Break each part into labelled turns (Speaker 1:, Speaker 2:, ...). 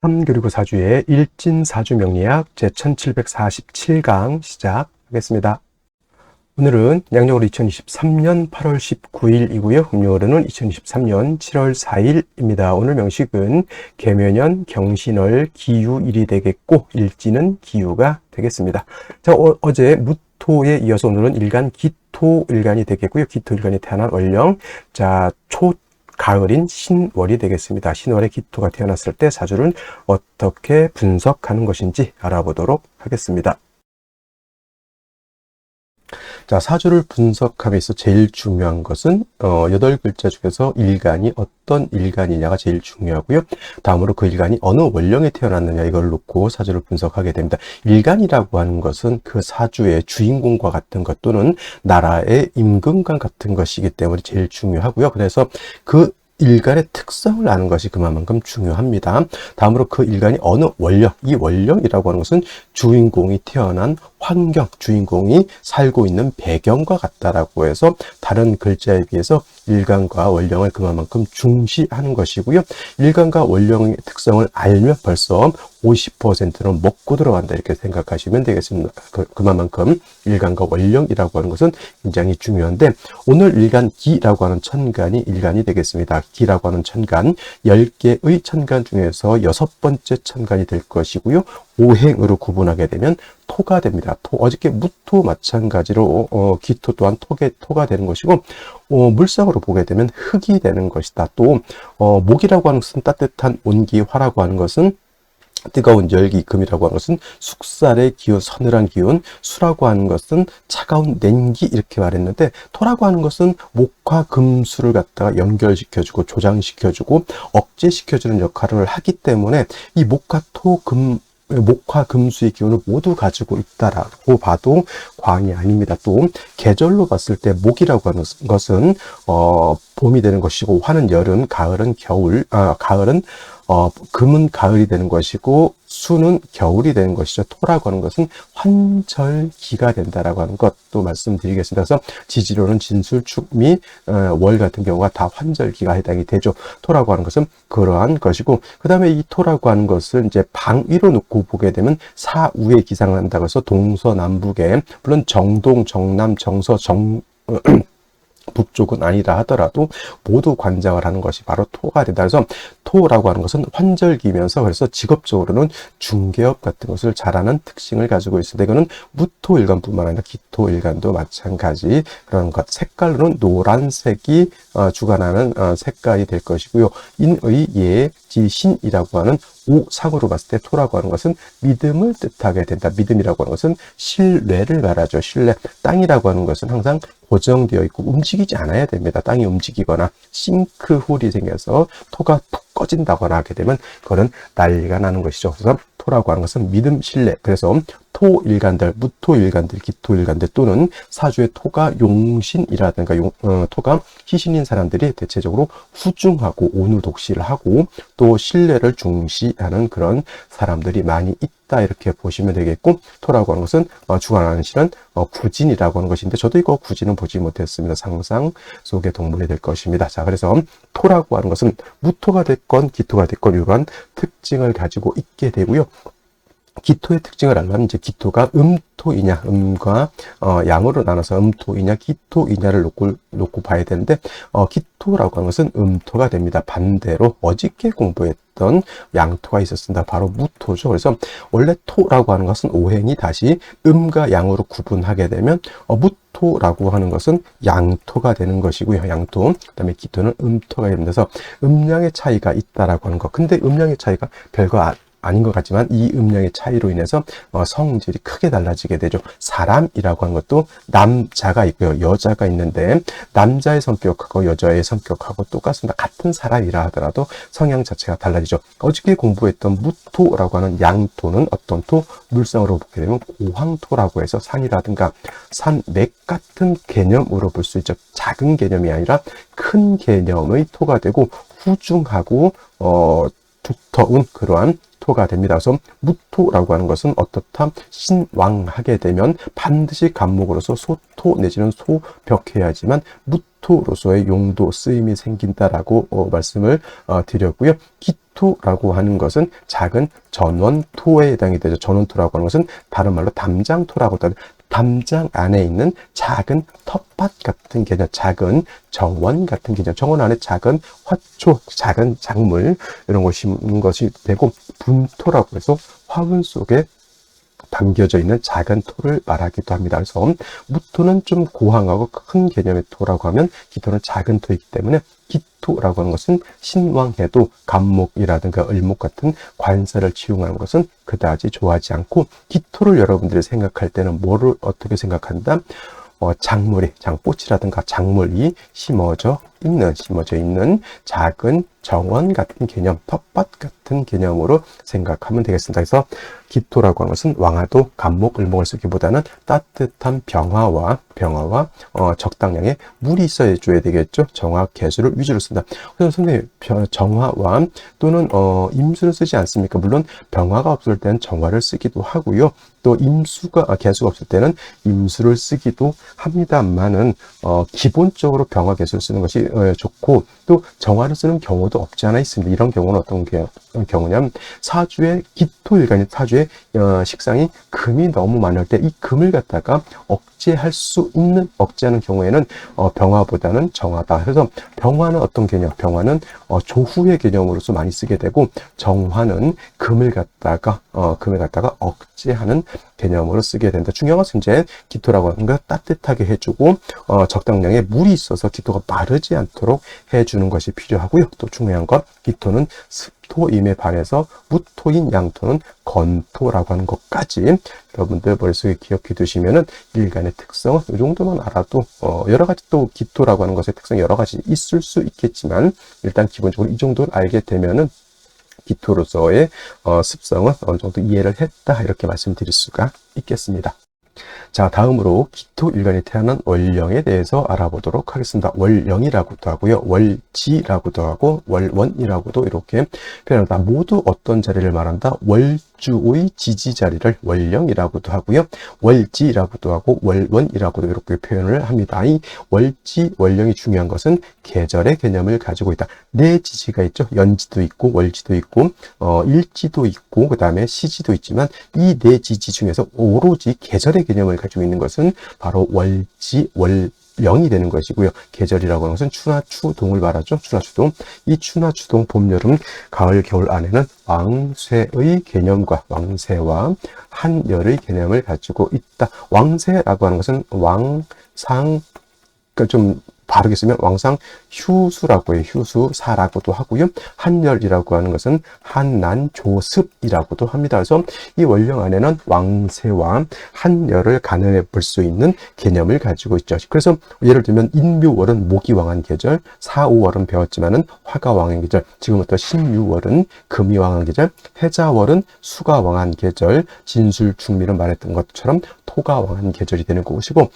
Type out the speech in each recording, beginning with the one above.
Speaker 1: 3교리고 사주의 일진사주 명리학 제1747강 시작하겠습니다. 오늘은 양력으로 2023년 8월 19일이고요. 음력으로는 2023년 7월 4일입니다. 오늘 명식은 계묘년 경신월 기유일이 되겠고 일진은 기유가 되겠습니다. 자, 어제 무토에 이어서 오늘은 일간 기토일간이 되겠고요. 기토일간이 태어난 월령, 자, 가을인 신월이 되겠습니다. 신월에 기토가 태어났을 때 사주를 어떻게 분석하는 것인지 알아보도록 하겠습니다. 자, 사주를 분석하면서 제일 중요한 것은 8글자 중에서 일간이 어떤 일간이냐가 제일 중요하고요. 다음으로 그 일간이 어느 월령에 태어났느냐 이걸 놓고 사주를 분석하게 됩니다. 일간이라고 하는 것은 그 사주의 주인공과 같은 것 또는 나라의 임금관 같은 것이기 때문에 제일 중요하고요. 그래서 그 일간의 특성을 아는 것이 그만큼 중요합니다. 다음으로 그 일간이 어느 월령, 이 월령이라고 하는 것은 주인공이 태어난 환경, 주인공이 살고 있는 배경과 같다라고 해서 다른 글자에 비해서 일간과 월령을 그만큼 중시하는 것이고요. 일간과 월령의 특성을 알면 벌써 50%는 먹고 들어간다 이렇게 생각하시면 되겠습니다. 그만큼 일간과 월령이라고 하는 것은 굉장히 중요한데 오늘 일간 기라고 하는 천간이 일간이 되겠습니다. 기라고 하는 천간 10개의 천간 중에서 6번째 천간이 될 것이고요. 오행으로 구분하게 되면 토가 됩니다. 어저께 무토 마찬가지로 기토 또한 토가 되는 것이고 물상으로 보게 되면 흙이 되는 것이다. 또 목이라고 하는 것은 따뜻한 온기, 화라고 하는 것은 뜨거운 열기, 금이라고 하는 것은 숙살의 기운, 서늘한 기운, 수라고 하는 것은 차가운 냉기 이렇게 말했는데 토라고 하는 것은 목화 금수를 갖다가 연결시켜주고 조장시켜주고 억제시켜주는 역할을 하기 때문에 이 목화 금수의 기운을 모두 가지고 있다라고 봐도 과언이 아닙니다. 또 계절로 봤을 때 목이라고 하는 것은 봄이 되는 것이고 화는 여름, 가을은 겨울, 가을은 금은 가을이 되는 것이고 수는 겨울이 되는 것이죠. 토라고 하는 것은 환절기가 된다라고 하는 것도 말씀드리겠습니다. 그래서 지지로는 진술, 축미, 월 같은 경우가 다 환절기가 해당이 되죠. 토라고 하는 것은 그러한 것이고 그 다음에 이 토라고 하는 것을 이제 방위로 놓고 보게 되면 사우에 기상을 한다고 해서 동서남북에 물론 정동, 정남, 정서, 북쪽은 아니라 하더라도 모두 관장을 하는 것이 바로 토가 된다. 그래서 토라고 하는 것은 환절기면서 그래서 직업적으로는 중개업 같은 것을 잘하는 특징을 가지고 있습니다. 이거는 무토일간뿐만 아니라 기토일간도 마찬가지 그런 것. 색깔로는 노란색이 주관하는 색깔이 될 것이고요. 인의 예, 지신이라고 하는 오상으로 봤을 때 토라고 하는 것은 믿음을 뜻하게 된다. 믿음이라고 하는 것은 신뢰를 말하죠. 신뢰. 땅이라고 하는 것은 항상 고정되어 있고 움직이지 않아야 됩니다. 땅이 움직이거나 싱크홀이 생겨서 토가 푹 꺼진다거나 하게 되면 그거는 난리가 나는 것이죠. 그래서 토라고 하는 것은 믿음, 신뢰. 그래서 토일간들, 무토일간들, 기토일간들 또는 사주의 토가 용신이라든가 토가 희신인 사람들이 대체적으로 후중하고 온유독실을 하고 또 신뢰를 중시하는 그런 사람들이 많이 있다 이렇게 보시면 되겠고 토라고 하는 것은 주관하는 신은 구진이라고 하는 것인데 저도 이거 구진은 보지 못했습니다. 상상 속의 동물이 될 것입니다. 자, 그래서 토라고 하는 것은 무토가 됐건 기토가 됐건 이러한 특징을 가지고 있게 되고요. 기토의 특징을 알려면 이제 기토가 음토이냐, 음과 양으로 나눠서 음토이냐, 기토이냐를 놓고 봐야 되는데 기토라고 하는 것은 음토가 됩니다. 반대로 어저께 공부했던 양토가 있었습니다. 바로 무토죠. 그래서 원래 토라고 하는 것은 오행이 다시 음과 양으로 구분하게 되면 무토라고 하는 것은 양토가 되는 것이고요. 양토. 그다음에 기토는 음토가 되면서 음양의 차이가 있다라고 하는 것. 근데 음양의 차이가 별거 아닌 것 같지만 이 음량의 차이로 인해서 성질이 크게 달라지게 되죠. 사람이라고 하는 것도 남자가 있고요. 여자가 있는데 남자의 성격하고 여자의 성격하고 똑같습니다. 같은 사람이라 하더라도 성향 자체가 달라지죠. 어저께 공부했던 무토라고 하는 양토는 어떤 토? 물상으로 보게 되면 고황토라고 해서 산이라든가 산맥 같은 개념으로 볼 수 있죠. 작은 개념이 아니라 큰 개념의 토가 되고 후중하고 두터운 그러한 토가 됩니다. 그래서 무토라고 하는 것은 어떻다? 신왕하게 되면 반드시 간목으로서 소토 내지는 소벽해야지만 무토로서의 용도 쓰임이 생긴다라고 말씀을 드렸고요. 기토라고 하는 것은 작은 전원토에 해당이 되죠. 전원토라고 하는 것은 다른 말로 담장토라고도 하죠. 담장 안에 있는 작은 텃밭 같은 개념, 작은 정원 같은 개념, 정원 안에 작은 화초, 작은 작물 이런 것이 있는 것이 되고, 분토라고 해서 화분 속에 담겨져 있는 작은 토를 말하기도 합니다. 그래서 무토는 좀 고황하고 큰 개념의 토라고 하면 기토는 작은 토이기 때문에 기토라고 하는 것은 신왕해도 간목이라든가 을목 같은 관사를 치용하는 것은 그다지 좋아하지 않고, 기토를 여러분들이 생각할 때는 뭐를 어떻게 생각한다? 작물이, 장꽃이라든가 작물이 심어져 있는 작은 정원 같은 개념, 텃밭 같은 개념으로 생각하면 되겠습니다. 그래서 기토라고 하는 것은 왕화도, 간목, 을목을 쓰기보다는 따뜻한 병화와 적당량의 물이 있어야 줘야 되겠죠. 정화, 개수를 위주로 쓴다. 그래서 선생님, 정화와 또는 임수를 쓰지 않습니까? 물론 병화가 없을 때는 정화를 쓰기도 하고요. 또 개수가 없을 때는 임수를 쓰기도 합니다만은 기본적으로 병화, 개수를 쓰는 것이 좋고, 또 정화를 쓰는 경우도 없지 않아 있습니다. 이런 경우는 어떤 경우냐면, 사주의 기토일간이, 사주의 식상이 금이 너무 많을 때 이 금을 갖다가 억제하는 경우에는 병화보다는 정화다. 그래서 병화는 어떤 개념? 병화는 조후의 개념으로서 많이 쓰게 되고, 정화는 금을 갖다가 억제하는 개념으로 쓰게 된다. 중요한 것은 이제 기토라고 하는 걸 따뜻하게 해주고, 적당량의 물이 있어서 기토가 마르지 않도록 해주는 것이 필요하고요. 또 중요한 건 기토는 습토임에 반해서 무토인 양토는 건토라고 하는 것까지 여러분들 머릿속에 기억해 두시면은 일간의 특성은 이 정도만 알아도 여러 가지, 또 기토라고 하는 것의 특성이 여러 가지 있을 수 있겠지만, 일단 기본적으로 이 정도를 알게 되면은 기토로서의 습성은 어느 정도 이해를 했다, 이렇게 말씀드릴 수가 있겠습니다. 자, 다음으로 기토일간이 태어난 월령에 대해서 알아보도록 하겠습니다. 월령이라고도 하고요, 월지라고도 하고, 월원이라고도 이렇게 표현한다. 모두 어떤 자리를 말한다? 월주의 지지 자리를 월령이라고도 하고요, 월지라고도 하고, 월원이라고도 이렇게 표현을 합니다. 이 월지, 월령이 중요한 것은 계절의 개념을 가지고 있다. 네 지지가 있죠. 연지도 있고, 월지도 있고, 일지도 있고, 그 다음에 시지도 있지만, 이 네 지지 중에서 오로지 계절의 개념을 가지고 있는 것은 바로 월지, 월령이 되는 것이고요. 계절이라고 하는 것은 추나 추동을 말하죠. 추나 추동. 이 추나 추동, 봄, 여름, 가을, 겨울 안에는 왕쇠의 개념과 왕세와 한열의 개념을 가지고 있다. 왕세라고 하는 것은 왕상, 그러니까 좀 바르게 쓰면 왕상 휴수라고 해요. 휴수사라고도 하고요. 한열이라고 하는 것은 한난조습이라고도 합니다. 그래서 이 월령 안에는 왕세와 한열을 가늠해 볼 수 있는 개념을 가지고 있죠. 그래서 예를 들면 인묘월은 목이 왕한 계절, 사오월은 배웠지만은 화가 왕한 계절, 지금부터 신유월은 금이 왕한 계절, 해자월은 수가 왕한 계절, 진술중미를 말했던 것처럼 토가 왕한 계절이 되는 것이고,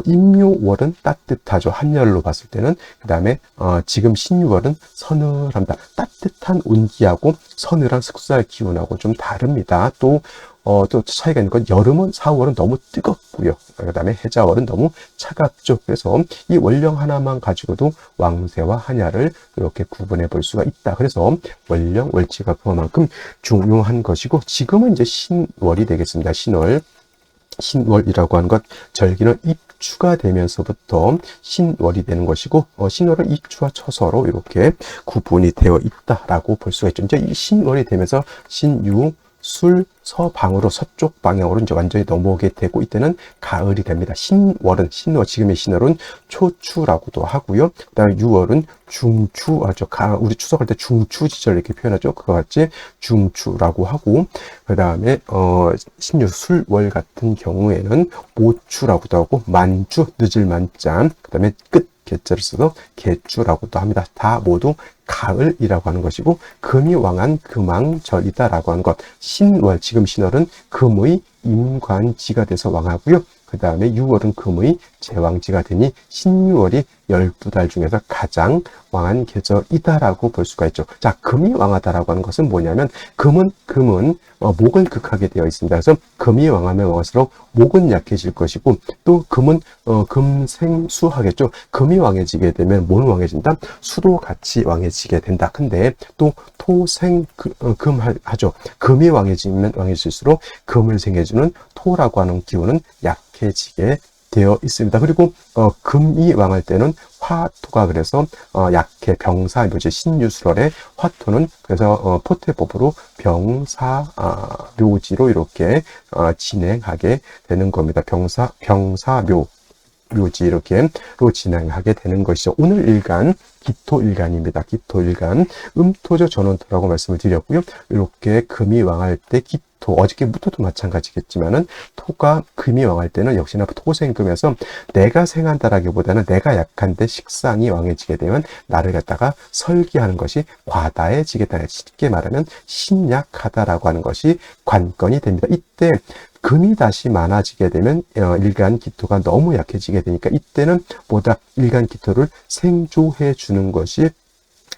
Speaker 1: 인묘월은 따뜻하죠. 한열로 봤을 때는. 그 다음에 지금 신유월은 서늘합니다. 따뜻한 온기하고 서늘한 습살 기온하고 좀 다릅니다. 또 차이가 있는 건, 여름은 4월은 너무 뜨겁고요. 그 다음에 해자월은 너무 차갑죠. 그래서 이 월령 하나만 가지고도 왕세와 한야를 이렇게 구분해 볼 수가 있다. 그래서 월령, 월지가 그만큼 중요한 것이고, 지금은 이제 신월이 되겠습니다. 신월이라고 하는 것, 절기는 입추가 되면서부터 신월이 되는 것이고, 신월은 입추와 처서로 이렇게 구분이 되어 있다라고 볼 수가 있죠. 이제 이 신월이 되면서 신유, 술, 서방으로, 서쪽 방향으로 이제 완전히 넘어오게 되고, 이때는 가을이 됩니다. 지금의 신월은 초추라고도 하고요. 그 다음에 유월은 중추, 우리 추석할 때 중추지절 이렇게 표현하죠. 그와 같이 중추라고 하고, 그 다음에, 신유, 술월 같은 경우에는 모추라고도 하고, 만주, 늦을 만자, 그 다음에 끝, 개자를 써서 개주라고도 합니다. 다 모두 가을이라고 하는 것이고, 금이 왕한 금왕절이다라고 하는 것. 신월, 지금 신월은 금의 임관지가 돼서 왕하고요. 그 다음에 6월은 금의 제왕지가 되니 신유월이 12달 중에서 가장 왕한 계절이다라고 볼 수가 있죠. 자, 금이 왕하다라고 하는 것은 뭐냐면 금은 목을 극하게 되어 있습니다. 그래서 금이 왕하면 왕할수록 목은 약해질 것이고 또 금은 금생수하겠죠. 금이 왕해지게 되면 뭐는 왕해진다? 수도 같이 왕해지게 된다. 근데 또 토생금 하죠. 금이 왕해지면 왕해질수록 금을 생해주는 토라고 하는 기운은 약해지게 되어 있습니다. 그리고 금이 왕할 때는 화토가 그래서 약해 병사묘지 신유술월의 화토는 그래서 포태법으로 병사묘지로 이렇게 진행하게 되는 겁니다. 병사묘 묘지 이렇게로 진행하게 되는 것이죠. 오늘 일간 기토일간입니다. 기토일간 음토죠 전원토라고 말씀을 드렸고요. 이렇게 금이 왕할 때 기토, 어저께 무토도 마찬가지겠지만은 토가 금이 왕할 때는 역시나 토생금에서 내가 생한다라기보다는 내가 약한데 식상이 왕해지게 되면 나를 갖다가 설계하는 것이 과다해지겠다. 쉽게 말하면 신약하다라고 하는 것이 관건이 됩니다. 이때 금이 다시 많아지게 되면 일간 기토가 너무 약해지게 되니까 이때는 보다 일간 기토를 생조해 주는 것이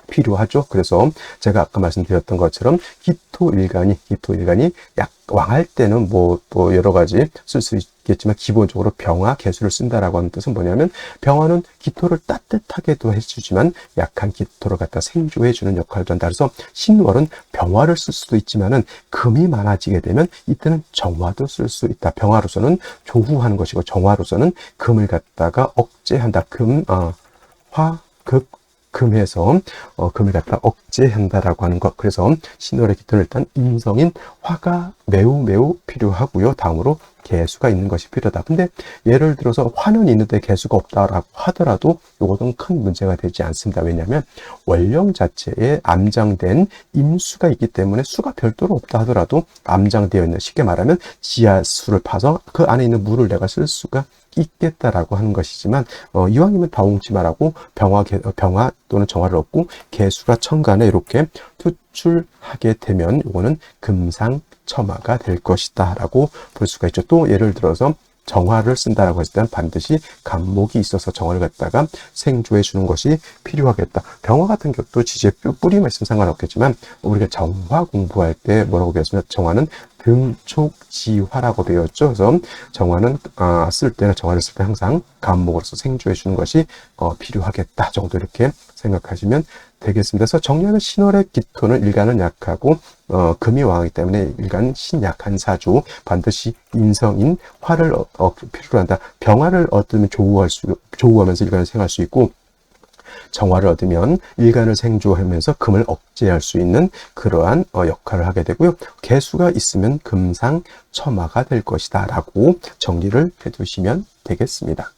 Speaker 1: 필요하죠. 그래서 제가 아까 말씀드렸던 것처럼 기토일간이 왕할 때는 뭐 여러 가지 쓸 수 있겠지만 기본적으로 병화 개수를 쓴다라고 하는 뜻은 뭐냐면 병화는 기토를 따뜻하게도 해주지만 약한 기토를 갖다 생조해주는 역할도 한다. 그래서 신월은 병화를 쓸 수도 있지만은 금이 많아지게 되면 이때는 정화도 쓸 수 있다. 병화로서는 조후하는 것이고 정화로서는 금을 갖다가 억제한다. 금해서 금을 갖다 억제한다라고 하는 것. 그래서 신월의 기토는 일단 인성인 화가 매우 필요하고요. 다음으로 개수가 있는 것이 필요하다. 근데 예를 들어서 화는 있는데 개수가 없다라고 하더라도 이것은 큰 문제가 되지 않습니다. 왜냐하면 원령 자체에 암장된 임수가 있기 때문에 수가 별도로 없다 하더라도 암장되어 있는, 쉽게 말하면 지하수를 파서 그 안에 있는 물을 내가 쓸 수가 있겠다라고 하는 것이지만 이왕이면 다홍치 말하고 병화 또는 정화를 얻고 개수가 천간에 이렇게 투출하게 되면 이거는 금상첨화가 될 것이다 라고 볼 수가 있죠. 또 예를 들어서 정화를 쓴다라고 했을 때는 반드시 간목이 있어서 정화를 갖다가 생조해 주는 것이 필요하겠다. 병화 같은 경우도 지지에 뿌리만 있으면 상관없겠지만 우리가 정화 공부할 때 뭐라고 배웠으면 정화는 등촉지화라고 배웠죠. 그래서 정화를 쓸 때는 항상 간목으로서 생조해 주는 것이 필요하겠다 정도 이렇게 생각하시면 되겠습니다. 그래서 정리하면 신월의 기토는 일간은 약하고 금이 왕이기 때문에 일간 신약한 사주, 반드시 인성인 화를 필요로 한다. 병화를 얻으면 조우하면서 일간을 생할 수 있고 정화를 얻으면 일간을 생조하면서 금을 억제할 수 있는 그러한 역할을 하게 되고요. 개수가 있으면 금상첨화가 될 것이다 라고 정리를 해두시면 되겠습니다.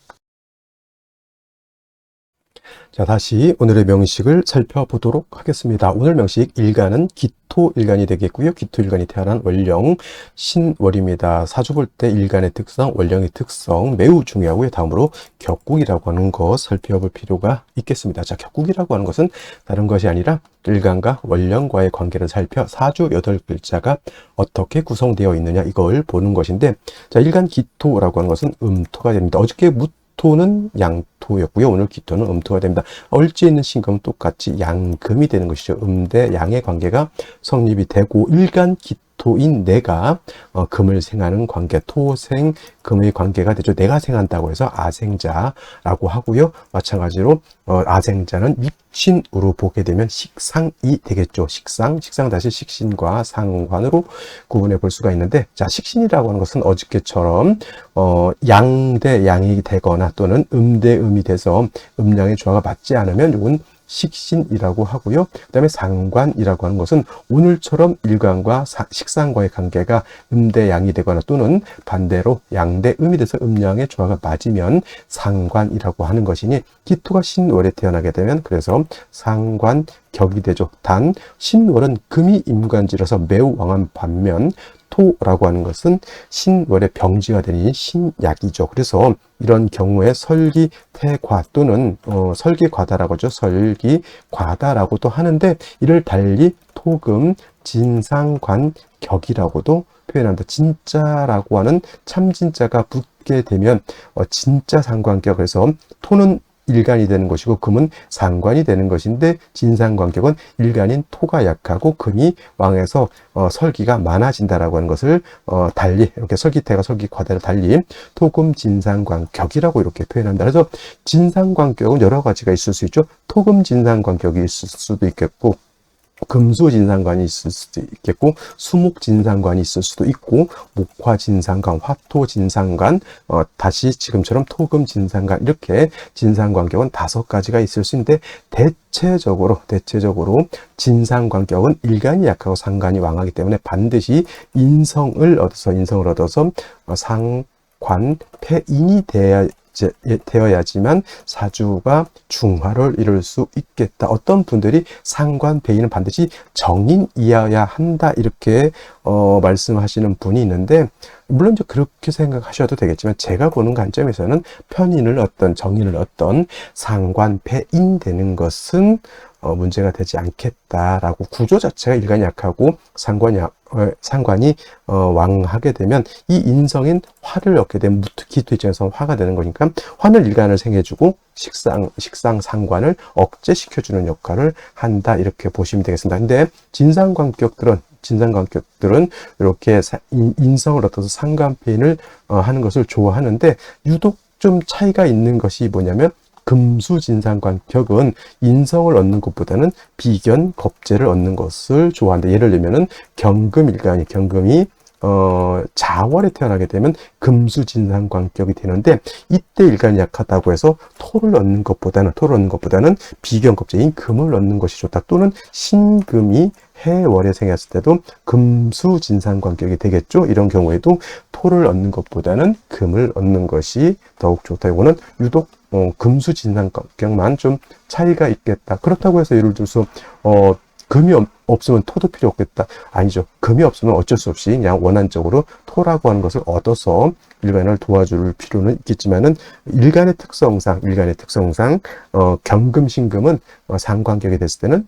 Speaker 1: 자, 다시 오늘의 명식을 살펴보도록 하겠습니다. 오늘 명식 일간은 기토일간이 되겠고요. 기토일간이 태어난 월령 신월입니다. 사주 볼 때 일간의 특성, 월령의 특성 매우 중요하고요. 다음으로 격국이라고 하는 것 살펴볼 필요가 있겠습니다. 자, 격국이라고 하는 것은 다른 것이 아니라 일간과 월령과의 관계를 살펴 사주 8글자가 어떻게 구성되어 있느냐 이걸 보는 것인데, 자, 일간 기토라고 하는 것은 음토가 됩니다. 어저께 토는 양토였고요. 오늘 기토는 음토가 됩니다. 얼지에 있는 신금은 똑같이 양금이 되는 것이죠. 대 양의 관계가 성립이 되고 일간 기토인 내가 금을 생하는 관계, 토생 금의 관계가 되죠. 내가 생한다고 해서 아생자라고 하고요. 마찬가지로 아생자는 입신으로 보게 되면 식상이 되겠죠. 식상 다시 식신과 상관으로 구분해 볼 수가 있는데, 자, 식신이라고 하는 것은 어저께처럼 양 대 양이 되거나 또는 대 음이 돼서 음양의 조화가 맞지 않으면 이건 식신이라고 하고요. 그 다음에 상관이라고 하는 것은 오늘처럼 일간과 식상과의 관계가 대 양이 되거나 또는 반대로 양 대 음이 돼서 음양의 조화가 맞으면 상관이라고 하는 것이니, 기토가 신월에 태어나게 되면 그래서 상관격이 되죠. 단 신월은 금이 임관지라서 매우 왕한 반면 토라고 하는 것은 신월의 병지가 되니 신약이죠. 그래서 이런 경우에 설기태과 또는 설기과다라고 하죠. 설기과다라고도 하는데, 이를 달리 토금 진상관격이라고도 표현한다. 진짜라고 하는 참진짜가 붙게 되면 진짜 상관격. 그래서 토는 일간이 되는 것이고 금은 상관이 되는 것인데 진상관격은 일간인 토가 약하고 금이 왕해서 설기가 많아진다라고 하는 것을 달리 이렇게 설기태가 설기과대를 달리 토금 진상관격이라고 이렇게 표현한다. 그래서 진상관격은 여러 가지가 있을 수 있죠. 토금 진상관격이 있을 수도 있겠고 금수 진상관이 있을 수도 있겠고 수목 진상관이 있을 수도 있고 목화 진상관, 화토 진상관, 다시 지금처럼 토금 진상관 이렇게 진상관격은 5가지가 있을 수 있는데 대체적으로 진상관격은 일간이 약하고 상관이 왕하기 때문에 반드시 인성을 얻어서 상관 패인이 되어야지만 사주가 중화를 이룰 수 있겠다. 어떤 분들이 상관 배인은 반드시 정인이어야 한다 이렇게 말씀하시는 분이 있는데 물론 이제 그렇게 생각하셔도 되겠지만 제가 보는 관점에서는 편인을 얻던 정인을 얻던 상관 배인 되는 것은 문제가 되지 않겠다라고 구조 자체가 일간이 약하고 상관이 왕하게 되면 이 인성인 화를 얻게 되면 기토 입장에서 화가 되는 거니까 화는 일간을 생해주고 식상 상관을 억제시켜주는 역할을 한다 이렇게 보시면 되겠습니다. 근데 진상관격들은 이렇게 인성을 얻어서 상관패인을 하는 것을 좋아하는데 유독 좀 차이가 있는 것이 뭐냐면 금수진상관격은 인성을 얻는 것보다는 비견, 겁재를 얻는 것을 좋아한다. 예를 들면은 경금이 자월에 태어나게 되면 금수진상관격이 되는데 이때 일간이 약하다고 해서 토를 얻는 것보다는 비견, 겁재인 금을 얻는 것이 좋다. 또는 신금이 해월에 생겼을 때도 금수진상관격이 되겠죠. 이런 경우에도 토를 얻는 것보다는 금을 얻는 것이 더욱 좋다. 이거는 유독 금수진상관격만 좀 차이가 있겠다. 그렇다고 해서 예를 들어서 금이 없으면 토도 필요 없겠다. 아니죠. 금이 없으면 어쩔 수 없이 그냥 원한적으로 토라고 하는 것을 얻어서 일간을 도와줄 필요는 있겠지만은 일간의 특성상 경금, 신금은 상관격이 됐을 때는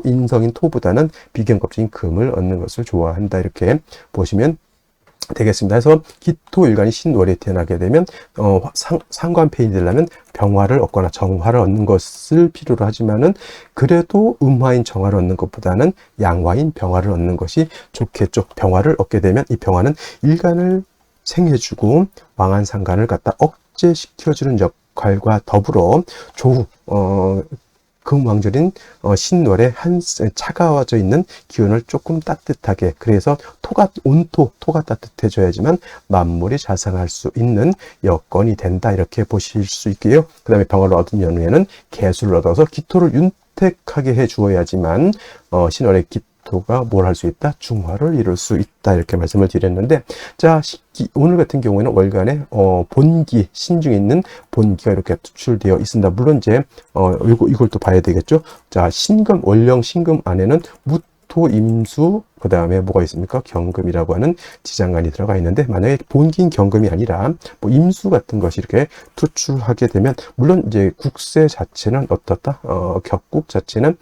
Speaker 1: 인성인 토보다는 비견겁적인 금을 얻는 것을 좋아한다. 이렇게 보시면 되겠습니다. 그래서 기토 일간이 신월에 태어나게 되면 상관패인이 되려면 병화를 얻거나 정화를 얻는 것을 필요로 하지만은 그래도 음화인 정화를 얻는 것보다는 양화인 병화를 얻는 것이 좋겠죠. 병화를 얻게 되면 이 병화는 일간을 생해주고 왕한 상관을 갖다 억제시켜주는 역할과 더불어 조후 금왕절인 신월에 차가워져 있는 기운을 조금 따뜻하게, 그래서 토가 따뜻해져야지만 만물이 자생할 수 있는 여건이 된다. 이렇게 보실 수 있고요. 그 다음에 병화를 얻은 연후에는 개수를 얻어서 기토를 윤택하게 해 주어야지만 신월의 기토가 뭘 할 수 있다? 중화를 이룰 수 있다. 이렇게 말씀을 드렸는데, 자, 오늘 같은 경우에는 월간에 본기, 신중에 있는 본기가 이렇게 투출되어 있습니다. 물론 이제 이걸 또 봐야 되겠죠. 자, 신금, 월령 신금 안에는 무토, 임수, 그 다음에 뭐가 있습니까? 경금이라고 하는 지장간이 들어가 있는데, 만약에 본기인 경금이 아니라 뭐 임수 같은 것이 이렇게 투출하게 되면, 물론 이제 국세 자체는 어떻다? 격국 자체는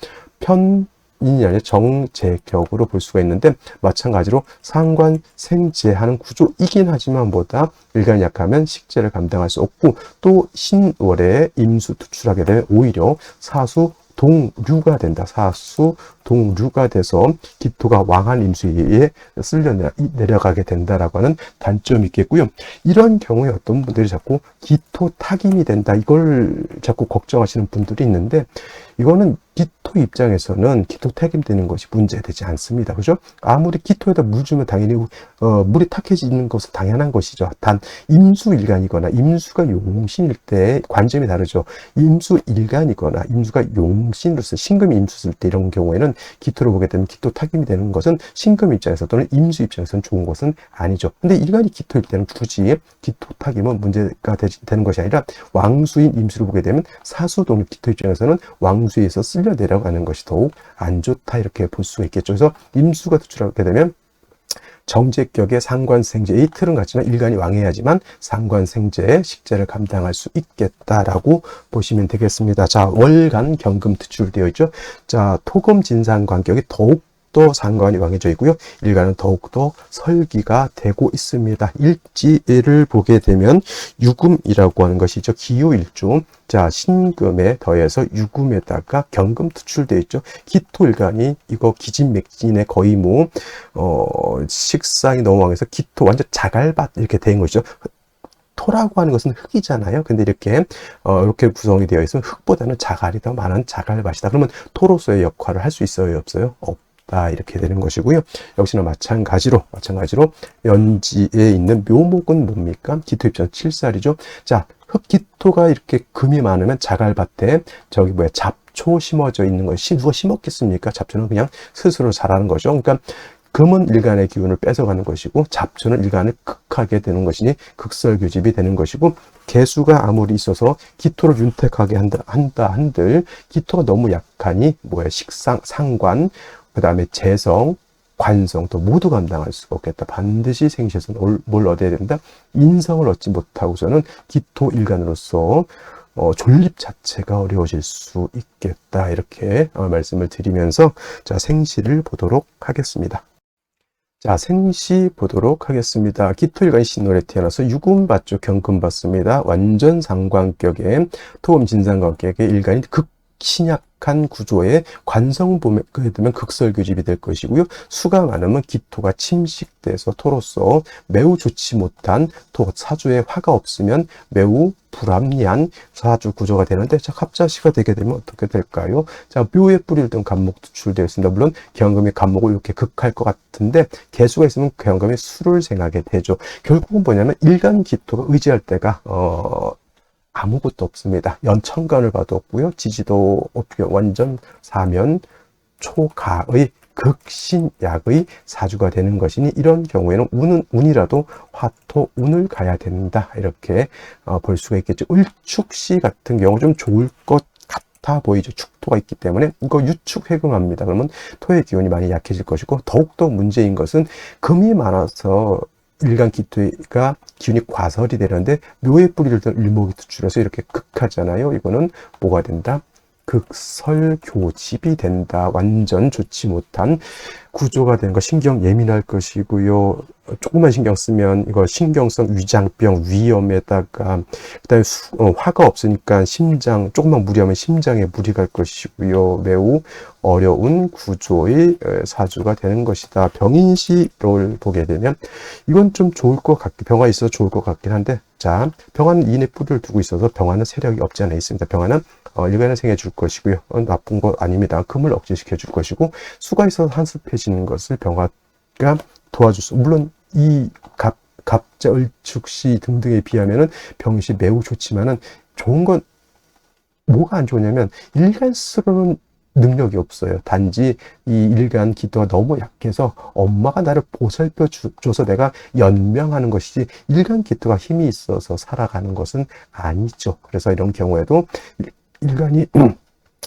Speaker 1: 인이 아니라 정제격으로 볼 수가 있는데, 마찬가지로 상관생제하는 구조이긴 하지만 뭐다? 일간이 약하면 식재를 감당할 수 없고, 또 신월에 임수 투출하게 되면 오히려 사수 동류가 된다. 사수 동류가 돼서 기토가 왕한 임수에 의해 쓸려 내려가게 된다라고 하는 단점이 있겠고요. 이런 경우에 어떤 분들이 자꾸 기토 타김이 된다, 이걸 자꾸 걱정하시는 분들이 있는데, 이거는 기토 입장에서는 기토 타김되는 것이 문제되지 않습니다. 그죠? 아무리 기토에다 물 주면 당연히 물이 탁해지는 것은 당연한 것이죠. 단 임수일간이거나 임수가 용신일 때 관점이 다르죠. 임수일간이거나 임수가 용신으로서 신금이 임수 쓸 때 이런 경우에는 기토를 보게 되면 기토 타김이 되는 것은 신금 입장에서 또는 임수 입장에서는 좋은 것은 아니죠. 근데 일간이 기토일 때는 굳이 기토 타김은 문제가 되는 것이 아니라 왕수인 임수를 보게 되면 사수동 기토 입장에서는 왕수에서 쓸려 내려가는 것이 더욱 안 좋다. 이렇게 볼 수가 있겠죠. 그래서 임수가 투출하게 되면 정제격의 상관생제의 틀은 같지만 일간이 왕해야지만 상관생제의 식재를 감당할 수 있겠다라고 보시면 되겠습니다. 자, 월간 경금 투출되어 있죠. 자, 토금 진상관격이 더욱 더욱더 상관이 왕해져 있고요. 일간은 더욱더 설기가 되고 있습니다. 일지를 보게 되면 유금이라고 하는 것이죠. 기요일주. 자, 신금에 더해서 유금에다가 경금 투출되어 있죠. 기토일간이 이거 기진맥진의 거의 뭐 식상이 너무 왕해서 기토 완전 자갈밭 이렇게 된 것이죠. 토라고 하는 것은 흙이잖아요. 근데 이렇게 구성이 되어 있으면 흙보다는 자갈이 더 많은 자갈밭이다. 그러면 토로서의 역할을 할 수 있어요, 없어요? 없다. 이렇게 되는 것이고요. 역시나 마찬가지로 연지에 있는 묘목은 뭡니까? 기토 입장 7살이죠. 자, 흙기토가 이렇게 금이 많으면 자갈밭에 잡초 심어져 있는 것이 누가 심었겠습니까? 잡초는 그냥 스스로 자라는 거죠. 그러니까 금은 일간의 기운을 뺏어가는 것이고 잡초는 일간을 극하게 되는 것이니 극설교집이 되는 것이고, 개수가 아무리 있어서 기토를 윤택하게 한다 한들 기토가 너무 약하니 식상, 상관, 그 다음에 재성, 관성 또 모두 감당할 수가 없겠다. 반드시 생시에서 뭘 얻어야 된다? 인성을 얻지 못하고서는 기토 일간으로서 존립 자체가 어려워질 수 있겠다. 이렇게 말씀을 드리면서 자, 생시를 보도록 하겠습니다. 자, 생시 보도록 하겠습니다. 기토일간 신월에 태어나서 유금 받죠. 경금 받습니다. 완전 상관격에 토음 진상관격에 일간이 극신약한 구조의 관성 보게 되면 극설교집이 될 것이고요. 수가 많으면 기토가 침식돼서 토로서 매우 좋지 못한 사주에 화가 없으면 매우 불합리한 사주 구조가 되는데, 자, 갑자시가 되게 되면 어떻게 될까요? 자, 묘에 뿌리를 든 간목 투출되어 있습니다. 물론 경금이 간목을 이렇게 극할 것 같은데 개수가 있으면 경금이 수를 생하게 되죠. 결국은 뭐냐면 일간 기토가 의지할 때가 아무것도 없습니다. 연천간을 봐도 없고요. 지지도 없고요. 완전 사면 초가의 극신약의 사주가 되는 것이니 이런 경우에는 운이라도 화토 운을 가야 된다. 이렇게 볼 수가 있겠죠. 을축시 같은 경우 좀 좋을 것 같아 보이죠. 축토가 있기 때문에 이거 유축 회금합니다. 그러면 토의 기운이 많이 약해질 것이고, 더욱더 문제인 것은 금이 많아서 일간 기토가 기운이 과설이 되는데 묘의 뿌리를 든 일목이 투출해서 이렇게 극하잖아요. 이거는 뭐가 된다? 극설교집이 된다. 완전 좋지 못한 구조가 되는 거. 신경 예민할 것이고요. 조금만 신경 쓰면 이거 신경성 위장병 위염에다가 그다음에 화가 없으니까 심장 조금만 무리하면 심장에 무리 갈 것이고요. 매우 어려운 구조의 사주가 되는 것이다. 병인시를 보게 되면 이건 좀 좋을 것 같긴, 병화 있어서 좋을 것 같긴 한데, 자, 병화는 인의 뿌리를 두고 있어서 병화는 세력이 없지 않아 있습니다. 병화는 일간을 생해 줄 것이고요. 나쁜 것 아닙니다. 금을 억제시켜 줄 것이고, 수가 있어서 한습해지는 것을 병화가 도와줄 수, 물론 이 갑자, 을축시 등등에 비하면은 병시 매우 좋지만은 좋은 건 뭐가 안 좋냐면 일간스러운 능력이 없어요. 단지 이 일간 기토가 너무 약해서 엄마가 나를 보살펴 줘서 내가 연명하는 것이지 일간 기토가 힘이 있어서 살아가는 것은 아니죠. 그래서 이런 경우에도 일간이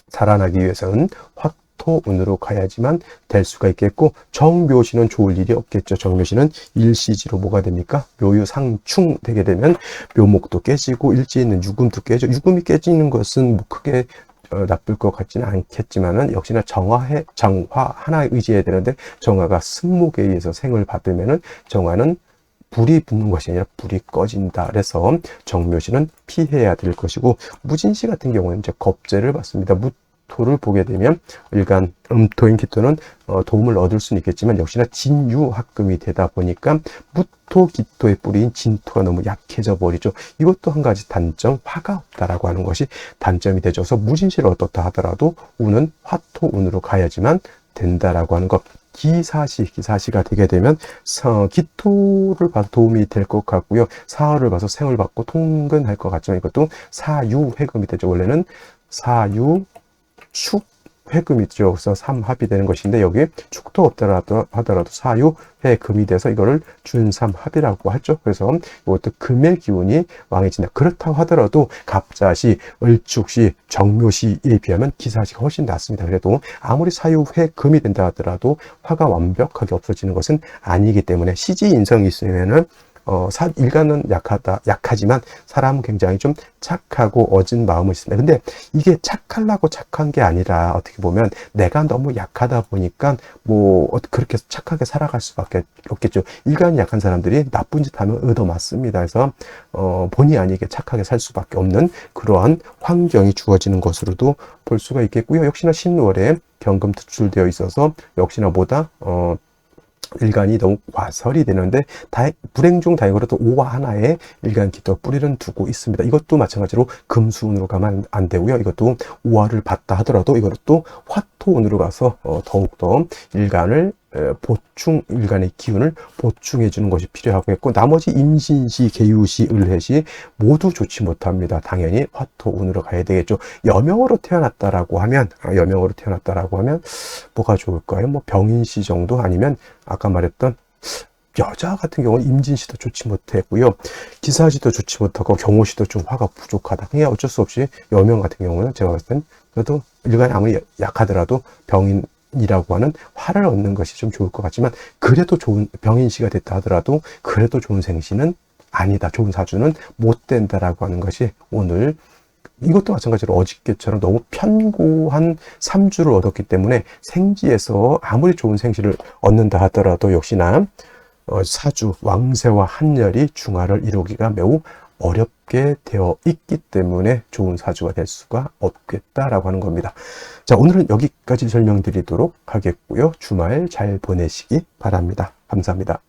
Speaker 1: 살아나기 위해서는 화토운으로 가야지만 될 수가 있겠고, 정묘시는 좋을 일이 없겠죠. 정묘시는 일시지로 뭐가 됩니까? 묘유상충 되게 되면 묘목도 깨지고 일지에 있는 유금도 깨져. 유금이 깨지는 것은 뭐 크게 나쁠 것 같지는 않겠지만은 역시나 정화 하나에 의지해야 되는데, 정화가 승목에 의해서 생을 받으면은 정화는 불이 붙는 것이 아니라 불이 꺼진다. 그래서 정묘시는 피해야 될 것이고, 무진시 같은 경우는 이제 겁재를 받습니다. 무토를 보게 되면 일간 음토인 기토는 도움을 얻을 수는 있겠지만 역시나 진유합금이 되다 보니까 무토 기토의 뿌리인 진토가 너무 약해져 버리죠. 이것도 한 가지 단점, 화가 없다라고 하는 것이 단점이 되죠. 그래서 무진시를 얻었다 하더라도 운은 화토운으로 가야지만 된다라고 하는 것. 기사시가 되게 되면 기토를 봐서 도움이 될 것 같고요. 사화를 봐서 생을 받고 통근할 것 같지만 이것도 사유회금이 되죠. 원래는 사유축 회금이죠. 그래서 삼합이 되는 것인데 여기에 축도 없더라도 하더라도 사유회금이 돼서 이거를 준삼합이라고 하죠. 그래서 이것도 금의 기운이 왕해진다. 그렇다고 하더라도 갑자시, 을축시, 정묘시에 비하면 기사시가 훨씬 낫습니다. 그래도 아무리 사유회금이 된다 하더라도 화가 완벽하게 없어지는 것은 아니기 때문에 시지인성이 있으면은 일간은 약하지만 사람은 굉장히 좀 착하고 어진 마음이 있습니다. 근데 이게 착하려고 착한 게 아니라 어떻게 보면 내가 너무 약하다 보니까 뭐 그렇게 착하게 살아갈 수밖에 없겠죠. 일간이 약한 사람들이 나쁜 짓 하면 얻어맞습니다. 그래서 본의 아니게 착하게 살 수밖에 없는 그러한 환경이 주어지는 것으로도 볼 수가 있겠고요. 역시나 신월에 경금 투출되어 있어서 역시나 보다 일간이 너무 과설이 되는데 불행 중 다행으로도 오화 하나에 일간 기토 뿌리는 두고 있습니다. 이것도 마찬가지로 금수운으로 가면 안 되고요. 이것도 오화를 받다 하더라도 이것도 화토운으로 가서 더욱더 일간을 일간의 기운을 보충해 주는 것이 필요하겠고, 나머지 임신시, 계유시, 을해시 모두 좋지 못합니다. 당연히 화토운으로 가야 되겠죠. 여명으로 태어났다라고 하면 뭐가 좋을까요? 뭐 병인시 정도, 아니면 아까 말했던 여자 같은 경우는 임진시도 좋지 못했고요. 기사시도 좋지 못하고 경호시도 좀 화가 부족하다. 그냥 어쩔 수 없이 여명 같은 경우는 제가 봤을 땐 그래도 일간이 아무리 약하더라도 병인이라고 하는 화를 얻는 것이 좀 좋을 것 같지만, 그래도 좋은 병인시가 됐다 하더라도 그래도 좋은 생시는 아니다. 좋은 사주는 못 된다라고 하는 것이 오늘, 이것도 마찬가지로 어저께처럼 너무 편고한 3주를 얻었기 때문에 생지에서 아무리 좋은 생시를 얻는다 하더라도 역시나 사주, 왕세와 한열이 중화를 이루기가 매우 어렵게 되어 있기 때문에 좋은 사주가 될 수가 없겠다라고 하는 겁니다. 자, 오늘은 여기까지 설명드리도록 하겠고요. 주말 잘 보내시기 바랍니다. 감사합니다.